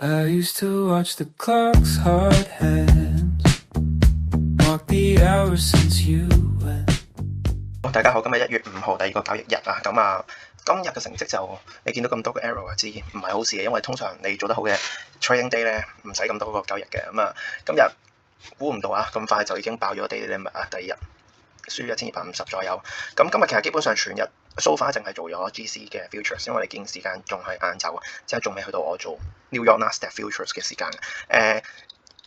I used to watch the clock's hard hands walk the hours since you went. 大家好，今日1月5號第二個交易日啊，今日嘅成績就你見到咁多個 error 就知唔係好事嘅，因為通常你做得好嘅 trading day 咧唔使咁多個交易嘅，今日估唔到啊，咁快就已經爆咗 daily limit 啊，第二日輸1250左右。咁今日其實基本上全日 so far 淨係做咗 GC 嘅 futures， 因為你見時間仲係晏晝啊，即係仲未去到我做 New York Nasdaq futures 嘅時間。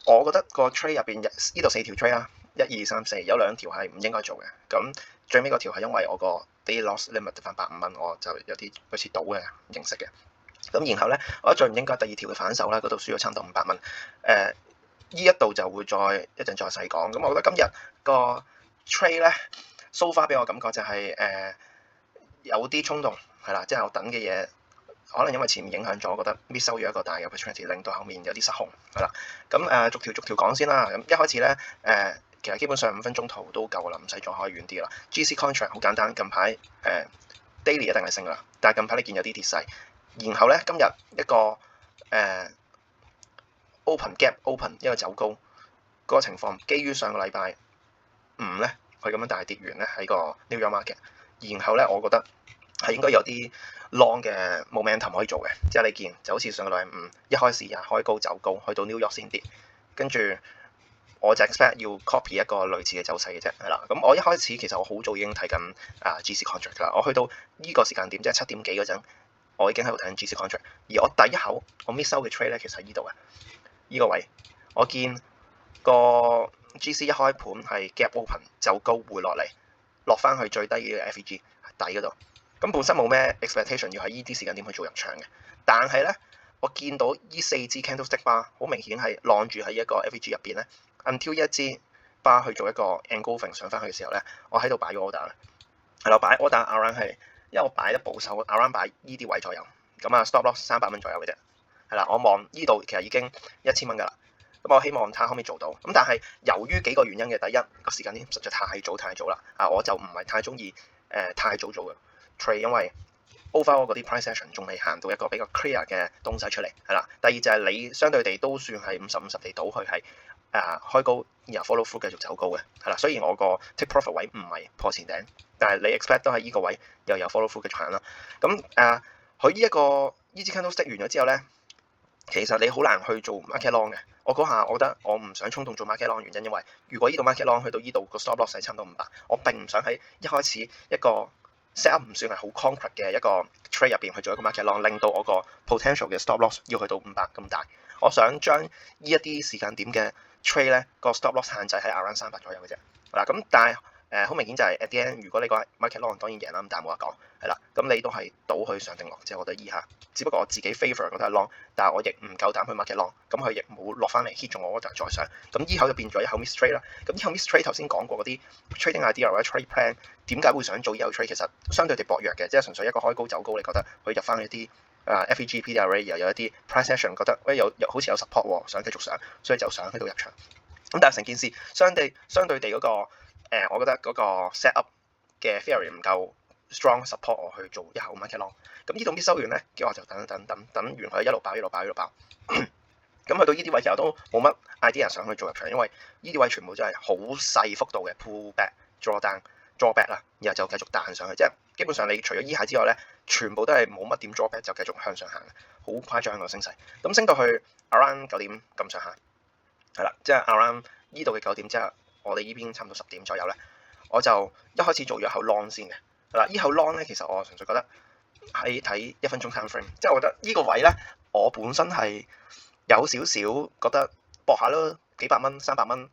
我覺得個 trade 入邊呢度4條 trade 啦，1、2、3、4有2條係唔應該做嘅。咁最尾嗰條係因為我個 daily loss limit 得翻150蚊，我就有啲好似賭嘅形式嘅。咁然後咧，我覺得最唔應該第二條嘅反手啦，嗰度輸咗差唔多500蚊。呢一度就會一陣再細講。咁我覺得今日個 trade 咧 so far 俾我感覺就係有啲衝動係啦，即係我等嘅嘢。可能因為前面影響咗，我覺得 miss 收咗一個大嘅 opportunity， 令到後面有啲失控係啦。咁逐條講先啦。咁一開始咧其實基本上5分鐘圖都夠啦，唔使再開遠啲啦。GC contract 好簡單，近排daily 一定係升㗎啦，但係近排你見有啲跌勢。然後咧今日一個open gap open 一個走高嗰個情況，基於上個禮拜5咧佢咁樣大跌完咧喺個 New York market，然後咧我覺得係應該有啲 long 嘅 momentum 可以做嘅，即係你見就好似上個禮拜5一開始開高走高，去到 New York 先跌，跟住我就 expect 要 copy 一個類似嘅走勢嘅啫，係啦。咁我一開始其實我好早已經睇緊GC contract 啦，我去到呢個時間點即係7點幾嗰陣，我已經喺度睇緊 GC contract， 而我第一口我 miss 收嘅 trade 咧其實喺呢度嘅，呢個位我見個 GC 一開盤係 gap open 走高回落嚟，落翻去最低嘅 FEG 底嗰度。咁本身冇咩 expectation 要喺呢啲時間點去做入場嘅，但係咧我見到呢4支 candlestick bar 好明顯係晾住喺一個 FEG 入邊咧 ，until 一支 bar 去做一個 engulfing 上翻去嘅時候咧，我喺度擺咗 order 啦，係啦，擺 order around 係因為我擺得保守 around 擺呢啲位左右，咁stop loss 300蚊左右嘅啫，係啦，我望呢度其實已經1000蚊㗎啦，咁我希望睇下可唔可以做到，咁但係由於幾個原因嘅，第一個時間點實在太早啦，我就唔係太中意太早做嘅。trade 因為 overall 嗰啲 price action 仲未行到一個比較 clear 嘅東西出嚟，係啦。第二就係你相對地都算係50-50地倒去係開高，然後 follow through 繼續走高嘅，係啦。雖然我個 take profit 位唔係破前頂，但係你 expect 都係依個位又有 follow through 繼續行啦。咁佢呢支 candlestick 完咗之後咧，其實你好難去做 market long 嘅。我嗰下我覺得我唔想衝動做 market long 原因，因為如果呢度 market long 去到呢度個 stop loss 係差唔多500，我並唔想喺一開始一個set up 唔算係好 concrete 嘅一個 trade 入邊去做一個 market long， 令到我個 potential 嘅 stop loss 要去到500咁大。我想將呢一啲時間點嘅 trade 咧個 stop loss 限制喺 around 300左右嘅啫。嗱咁但係好明顯就係 at the end， 如果你個 market long 當然贏啦，咁但係冇得講係啦。咁你都係賭去上定落，即係我覺得以下。只不過我自己 favor 覺得係 long， 但係我亦唔夠膽去 market long， 咁佢亦冇落翻嚟 hit 中我 order 再上。咁依口就變咗一口 miss trade 啦。咁依口 miss trade 頭先講過嗰啲 trading idea 或者 trade plan 點解會想做依口 trade， 其實相對地薄弱嘅，即係純粹一個開高走高，你覺得佢入翻一啲FEG PDR rate 又有一啲 price action 覺得有好似有 support 喎，想繼續上，所以就想喺度入場。咁但係成件事相對地嗰個我覺得嗰個 set up 嘅 theory 唔夠 strong support 我去做一口 market long。咁呢度 miss 收完咧，叫我就等完佢一路爆。咁去到呢啲位其實都冇乜 idea 想去做入場，因為呢啲位全部真係好細幅度嘅 pull back draw back 啦，然後就繼續彈上去，即係基本上你除咗依下之外咧，全部都係冇乜點 draw back 就繼續向上行，好誇張個升勢。咁升到去 around 9點咁上下，係啦，即係 around 呢度嘅9點，即係我哋呢邊差唔多10點左右咧，我就一開始做咗一口 long 先嘅。嗱，呢口 long 咧，其實我純粹覺得喺睇1分鐘 time frame， 即係我覺得呢個位咧，我本身係有少少覺得搏下咯，幾百蚊、300蚊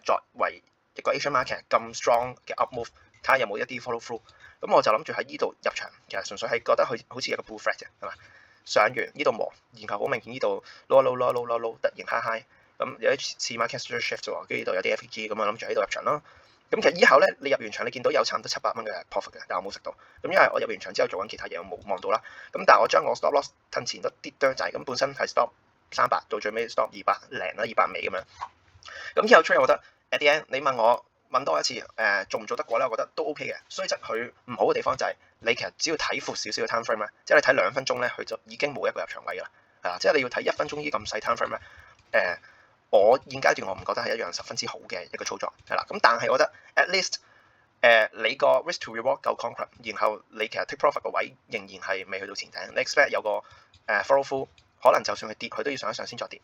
作為一個 Asian market 咁 strong 嘅 up move， 睇下有冇一啲 follow through。咁我就諗住喺呢度入場，其實純粹係覺得佢好似一個 bull flag 啫，係嘛？上完呢度磨，然後好明顯呢度 low 突然 high， 咁有一次 market shift 喎，跟住呢度有啲 FEG， 咁我諗住喺度入場咯。咁其實依後咧，你入完場你見到有差唔多700蚊嘅 profit 嘅，但係我冇食到。咁因為我入完場之後做緊其他嘢，我冇望到啦。咁但係我將我 stop loss 褪前得啲哚仔，咁本身係 stop 300，到最尾 stop 200零啦，200尾咁樣。咁依後 trade 我覺得 at the end， 你問多一次做唔做得過咧？我覺得都 OK 嘅。雖則佢唔好嘅地方就係你其實只要睇闊少少嘅 time frame 咧，即係你睇2分鐘咧，佢就已經冇一個入場位㗎啦。係啦，即係你要睇1分鐘呢咁細 time frame 咧，我現階段我唔覺得係一樣十分之好嘅一個操作，係啦。咁但係我覺得 at least 你個 risk to reward 夠 concrete，然後你其實 take profit 個位仍然係未去到前頂，你 expect 有個follow through，可能就算佢跌，佢都要上一上先再跌。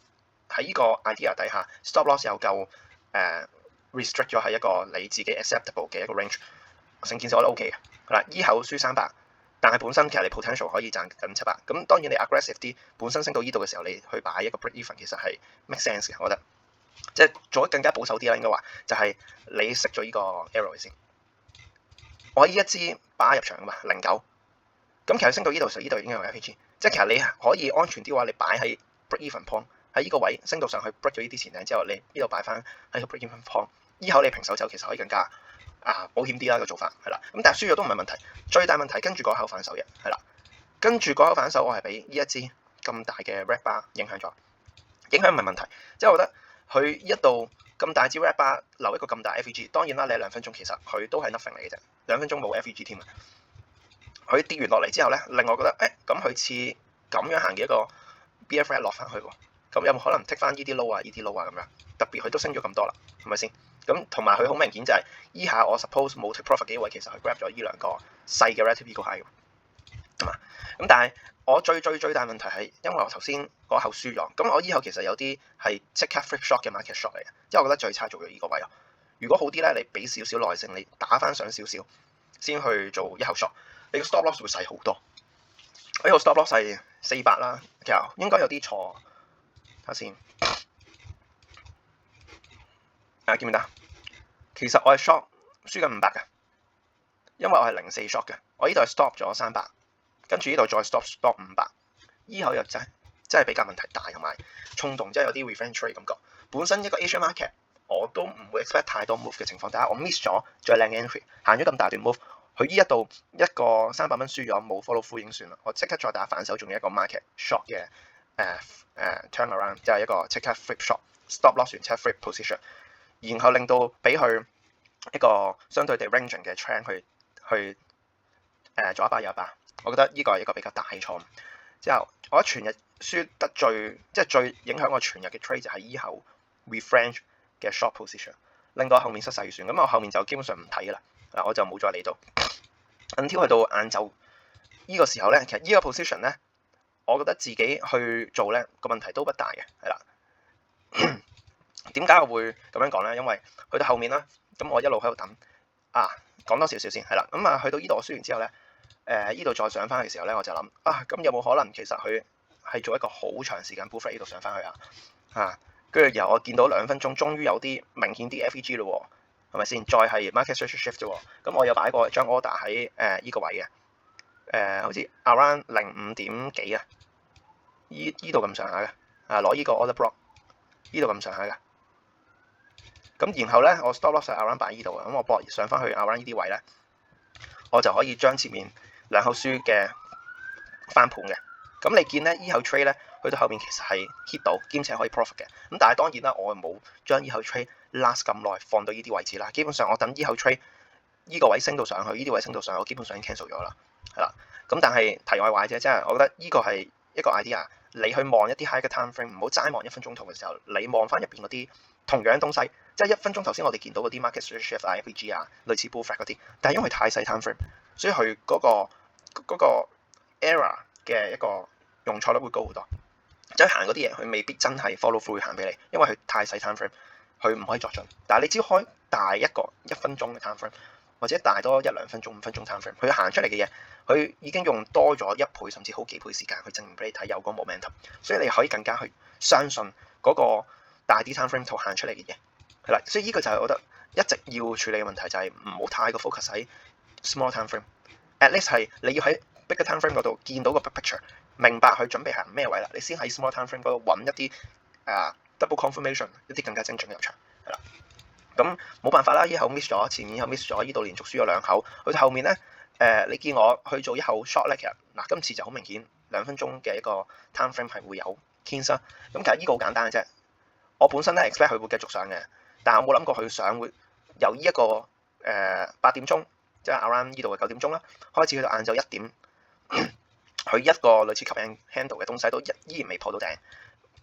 喺呢個 idea 底下 ，stop loss 又夠restrict 咗喺一個你自己 acceptable 嘅一個 range， 成件事我覺得 OK 嘅。係啦，依口輸300，但係本身其實你 potential 可以賺緊700。咁當然你 aggressive 啲，本身升到依度嘅時候，你去擺一個 break even 其實係 make sense 嘅，我覺得。即係做得更加保守啲啦，應該話就係你熄咗依個 arrow 先。我依一支擺入場噶嘛，09。咁其實升到依度時，依度已經有 FAG， 即係其實你可以安全啲嘅話，你擺喺 break even point， 喺依個位升到上去 break 咗呢啲前頂之後，你呢度擺翻喺個 break even point， 依口你平手走其實可以更加保險啲啦個做法，係啦。咁但係輸咗都唔係問題，最大問題跟住嗰口反手嘅，係啦。跟住嗰口反手我係俾呢一支咁大嘅 red bar 影響咗，影響唔係問題，即係我覺得佢一度咁大支 red bar 留一個咁大 FVG， 當然啦，你2分鐘其實佢都係 nothing 嚟嘅啫，2分鐘冇 FVG 添啊。佢跌完落嚟之後咧，令我覺得咁佢似咁樣行嘅一個 BF red 落翻去喎，咁有冇可能 take 翻呢啲 low 啊、呢啲 low 啊咁樣？特別佢都升咗咁多啦，係咪先？咁同埋佢好明顯就係依下我 suppose 冇 take profit 幾位，其實佢 grab 咗依兩個細嘅 relative equal high 㗎嘛。咁但係我最大問題係因為我頭先嗰口輸咗，咁我依後其實有啲係即刻 flip shot 嘅 market shot 嚟嘅，即係我覺得最差做咗依個位咯。如果好啲咧，你俾少少耐性，你打翻上少少先去做一口 shot， 你個 stop loss 會細好多。呢個 stop loss 係400啦，其實應該有啲錯，睇下先。見唔見得？其實我係 short 輸緊500嘅，因為我係04 short 嘅，我呢度係 stop 咗300，跟住呢度再 stop 500，依口又真係比較問題大同埋衝動，即係有啲 revenge trade 感覺。本身一個 Asian market 我都唔會 expect 太多 move 嘅情況，但係我 miss 咗最靚嘅 entry， 行咗咁大段 move， 佢依一度一個300蚊輸咗冇 follow through 已經算啦，我即刻再打反手，仲有一個 market short 嘅turn around， 即係一個即刻 flip shot stop loss 完即刻 flip position。然後令到俾佢一個相對地 ranging 嘅 trend 去左一巴右一巴，我覺得呢個係一個比較大嘅錯誤。之後我覺得全日輸得最影響我全日嘅 trade 就係依後 refrange 嘅 short position， 令到後面失晒預算。咁我後面就基本上唔睇㗎啦，我就冇再理到。until 去到晏晝呢個時候咧，其實呢個 position 咧，我覺得自己去做咧個問題都不大嘅，係啦。點解我會咁樣講咧？因為去到後面啦，咁我一路喺度等講多少少先係啦。咁去到依度我輸完之後咧，依度再上翻去嘅時候咧，我就諗咁有冇可能其實佢係做一個好長時間 bull run 依度上翻去跟住由我見到2分鐘，終於有啲明顯啲 FEG 咯喎，係咪先？再係 market structure shift 啫喎。咁我有擺過張 order 喺依個位嘅，好似 around 05點幾啊，依度咁上下嘅，攞依個 order block 依度咁上下嘅。咁然後咧，我 stop loss 係 around 擺依度嘅，咁我博上翻去 around 呢啲位咧，我就可以將前面2口輸嘅翻盤嘅。咁你見咧，依口 trade 咧去到後面其實係 hit 到，兼且可以 profit 嘅。咁但係當然啦，我冇將依口 trade last 咁耐，放到依啲位置啦。基本上我等依口 trade 依個位升到上去，依啲位升到上去，我基本上已經 cancel 咗啦，係啦。咁但係題外話啫，即係我覺得依個係一個 idea。你去望一啲 high 嘅 time frame， 唔好齋望1分鐘圖嘅時候，你望翻入邊嗰啲同樣東西，即係1分鐘頭先我哋見到嗰啲 market shift FVG 類似 bull flag 嗰啲，但係因為太細 time frame， 所以佢嗰個 error 嘅一個容錯率會高好多。即係行嗰啲嘢，佢未必真係 follow through 行俾你，因為佢太細 time frame， 佢唔可以作準。但係你只要開大一個1分鐘嘅 time frame， 或者大多1-2分鐘、5分鐘 time frame， 佢行出嚟嘅嘢，佢已經用多咗1倍甚至好幾倍時間去證明俾你睇有個 momentum， 所以你可以更加去相信嗰個大啲 time frame 圖行出嚟嘅嘢，係啦。所以呢個就係我覺得一直要處理嘅問題，就係唔好太過 focus 喺 small time frame。At least 係你要喺 big time frame 嗰度見到個 big picture， 明白佢準備行咩位啦，你先喺 small time frame 嗰度揾一啲double confirmation， 一啲更加精準嘅入場，係啦。咁冇辦法啦，依口 miss 咗，前面又 miss 咗，依度連續輸咗2口。去到後面咧，你見我去做一口 short 咧，其實今次就好明顯2分鐘嘅一個 time frame 係會有 cancel。咁其實依個好簡單嘅啫。我本身咧 expect 佢會繼續上嘅，但係我冇諗過佢上會由依一個8點鐘，即係 around 依度嘅9點鐘啦，開始去到晏晝1點佢一個類似 cup and handle 嘅東西都依然未破到頂，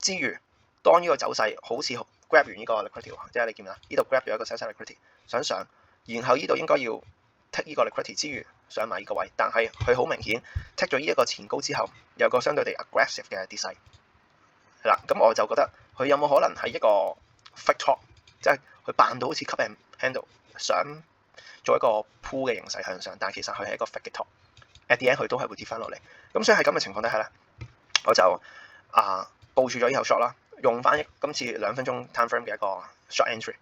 之餘當呢個走勢好似 grab 完呢個 liquidity， 即係你見唔見啊？呢度 grab 咗一個 sell side liquidity 想上，然後呢度應該要 take 呢個 liquidity 之餘上埋呢個位，但係佢好明顯 take 咗呢一個前高之後，有個相對地 aggressive 嘅跌勢，係啦，咁我就覺得佢有冇可能係一個 fake top， 即係佢扮到好似 cup and handle 想做一個 pull 嘅形勢向上，但係其實佢係一個 fake top。At the end 佢都係會跌翻落嚟，咁所以喺咁嘅情況底下咧，我就部署咗呢口 short 啦，用翻今次2分鐘 time frame 嘅一個 short entry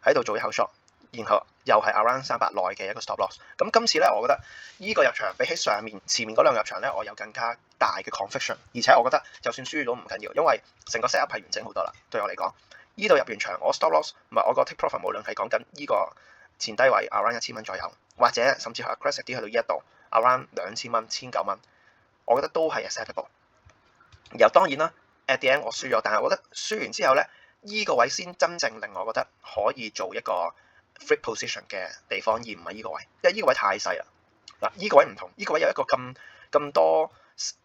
喺度做一口 short， 然後又係 around 300內嘅一個 stop loss。咁今次咧，我覺得呢個入場比起前面嗰兩個入場咧，我有更加大嘅 conviction， 而且我覺得就算輸咗唔緊要，因為成個 set up 係完整好多啦。對我嚟講，呢度入完場，我 stop loss 唔係我個 take profit， 無論係講緊呢個前低位 around 1000蚊左右，或者甚至係 aggressive 啲去到呢一度 around 2000蚊、1900蚊，我覺得都係 acceptable。然後當然啦 ，at the end 我輸咗，但係我覺得輸完之後咧，呢個位先真正令我覺得可以做一個 flip position 嘅地方，而唔係呢個位，因為呢個位太細啦。嗱，呢個位唔同，呢個位有一個咁多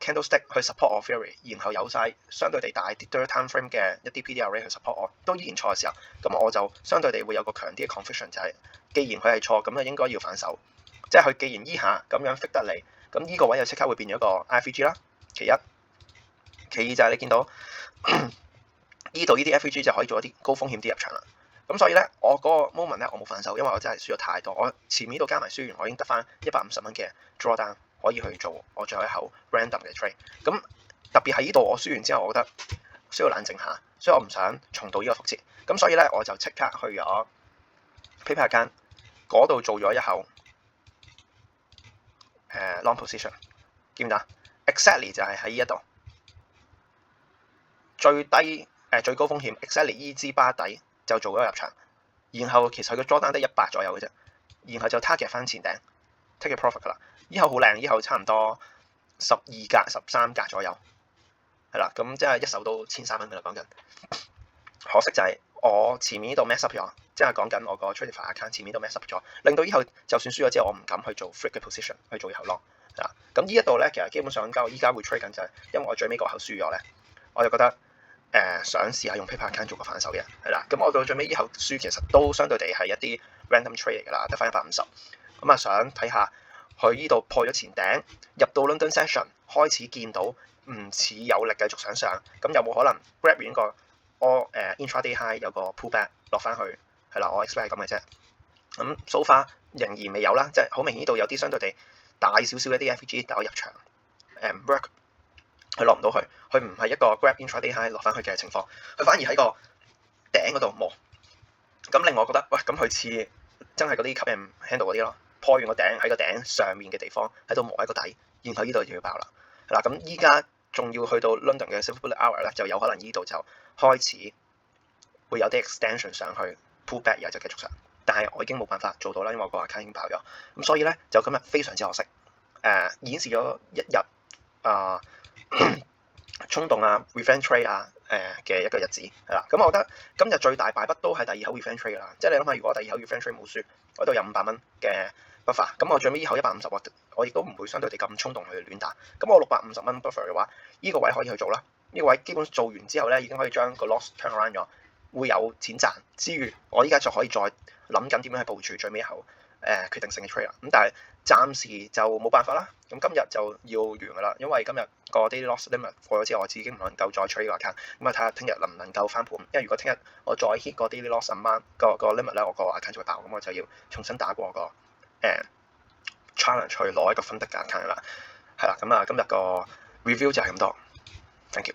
candlestick 去 support 我 theory， 然後有晒相對地大啲 third time frame 嘅一啲 PDR rate 去 support 我，都依然錯嘅時候，咁我就相對地會有個強啲嘅 conviction， 就係既然佢係錯，咁就應該要反手，即係佢既然依下咁樣 fit 得嚟，咁呢個位就即刻會變咗一個 IVG 啦。其一，其二就係你見到呢度呢啲 FVG 就可以做一啲高風險啲入場啦。咁所以咧，我嗰個 moment 咧，我冇反手，因為我真係輸咗太多。我前面度加埋輸完，我已經得翻150蚊嘅 drawdown 可以去做我最後一口 random 嘅 trade。咁特別係呢度我輸完之後，我覺得需要冷靜下，所以我唔想重蹈呢個覆轍。咁所以咧，我就即刻去咗 PayPal account 嗰度做咗一口long position， 見唔見啊 ？Exactly 就係喺呢一度最低最高風險 exactly 依支巴底就做咗入場，然後其實佢個 drawdown 得100左右嘅啫，然後就 target 翻前頂 take a profit 噶啦。依後好靚，依後差唔多12格13格左右，係啦，咁即係一手都1300蚊噶啦講緊。可惜就係我前面呢度 mess up 咗，即係講緊我個 Tradify account 前面都 mess up 咗，令到以後就算輸咗之後，我唔敢去做 flip 嘅 position 去做以後 long 係啦。咁呢一度咧，其實基本上我依家會 trade 緊就係因為我最尾嗰口輸咗咧，我就覺得想試下用 PayPal account 做個反手嘅，係啦。咁我到最尾以後輸其實都相對地係一啲 random trade 嚟㗎啦，得翻150。咁想睇下佢呢度破咗前頂，入到 London session 開始見到唔似有力繼續上上，咁有冇可能 grab 完個intraday high 有個 pullback 落翻去？係啦，我 expect 係咁嘅啫。咁 so far 仍然未有啦，即係好明顯呢度有啲相對地大少少一啲 FVG， 但我入場work 佢落唔到去，佢唔係一個 grab intraday high 落翻去嘅情況，佢反而喺個頂嗰度磨。咁令我覺得喂，咁佢似真係嗰啲 cup and handle 嗰啲咯，破完個頂喺個頂上面嘅地方喺度磨一個底，然後呢度就要爆啦。係啦，咁依家仲要去到 London 嘅 silver bullet hour 咧，就有可能呢度就開始會有啲 extension 上去 pull back，然後就繼續上。但係我已經冇辦法做到啦，因為我個 account 已經爆咗。咁所以咧就今日非常之可惜，演示咗一日衝動revenge trade 嘅一個日子係啦。咁我覺得今日最大敗筆都係第二口 revenge trade 啦。即係你諗下，如果第二口 revenge trade 冇輸，我度有500蚊嘅 buffer， 咁我最尾呢口150，我亦都唔會相對地咁衝動去亂打。咁我650蚊 buffer 嘅話，呢個位可以去做啦。呢個位基本做完之後咧，已經可以將個 loss turn around 咗，會有錢賺之餘，我依家就可以再諗緊點樣去部署最尾一口決定性嘅 trade 啦。咁但係暫時就冇辦法啦。咁今日就要完㗎啦，因為今日個 daily loss limit 過咗之後，我已經唔能夠再 trade 呢個 account。咁睇下聽日能唔能夠翻盤。因為如果聽日我再 hit 個 daily loss amount 個 limit 咧，我個 account 就會爆。咁我就要重新打過個challenge 去攞一個分得嘅 account 啦。係啦，咁今日個 review 就係咁多。Thank you。